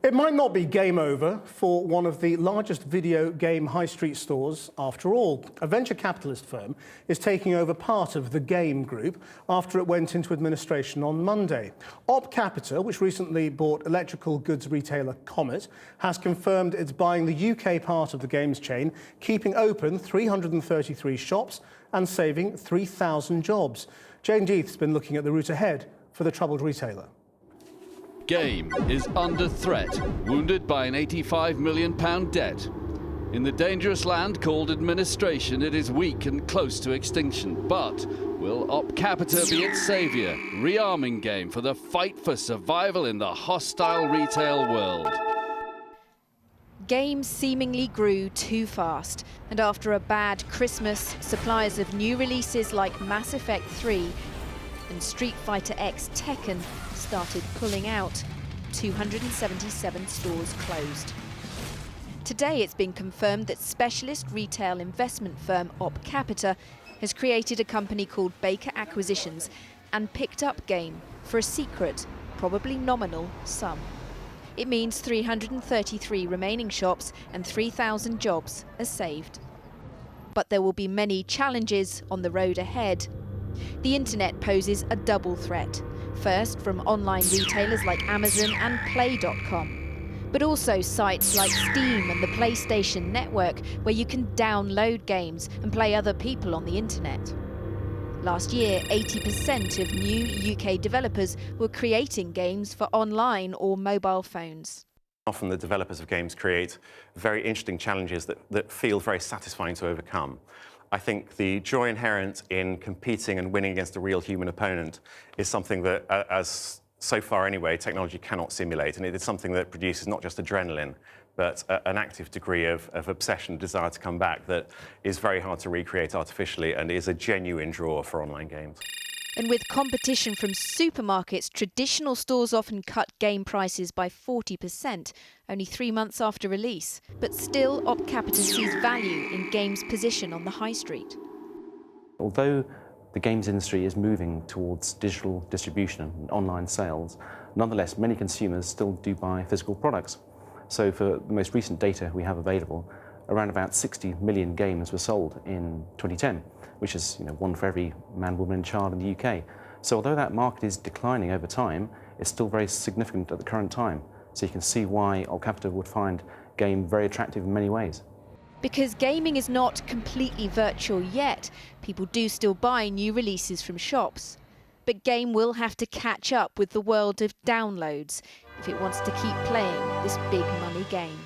It might not be game over for one of the largest video game high street stores after all. A venture capitalist firm is taking over part of the Game Group after it went into administration on Monday. Op Capita, which recently bought electrical goods retailer Comet, has confirmed it's buying the UK part of the games chain, keeping open 333 shops and saving 3,000 jobs. Jane Deeth's been looking at the route ahead for the troubled retailer. Game is under threat, wounded by an £85 million debt. In the dangerous land called administration, it is weak and close to extinction. But will Op Capita be its saviour, rearming Game for the fight for survival in the hostile retail world? Game seemingly grew too fast, and after a bad Christmas, suppliers of new releases like Mass Effect 3 and Street Fighter X Tekken started pulling out. 277 stores closed. Today it's been confirmed that specialist retail investment firm Op Capita has created a company called Baker Acquisitions and picked up Game for a secret, probably nominal, sum. It means 333 remaining shops and 3,000 jobs are saved. But there will be many challenges on the road ahead. The internet poses a double threat. First, from online retailers like Amazon and Play.com, but also sites like Steam and the PlayStation Network, where you can download games and play other people on the internet. Last year, 80% of new UK developers were creating games for online or mobile phones. Often the developers of games create very interesting challenges that feel very satisfying to overcome. I think the joy inherent in competing and winning against a real human opponent is something that, as so far anyway, technology cannot simulate. And it is something that produces not just adrenaline, but an active degree of obsession, desire to come back that is very hard to recreate artificially and is a genuine draw for online games. And with competition from supermarkets, traditional stores often cut game prices by 40%, only 3 months after release. But still, Op Capita sees value in games' position on the high street. Although the games industry is moving towards digital distribution and online sales, nonetheless, many consumers still do buy physical products. So for the most recent data we have available, around about 60 million games were sold in 2010, which is one for every man, woman and child in the UK. So although that market is declining over time, it's still very significant at the current time. So you can see why Op Capita would find game very attractive in many ways. Because gaming is not completely virtual yet, people do still buy new releases from shops. But Game will have to catch up with the world of downloads if it wants to keep playing this big money game.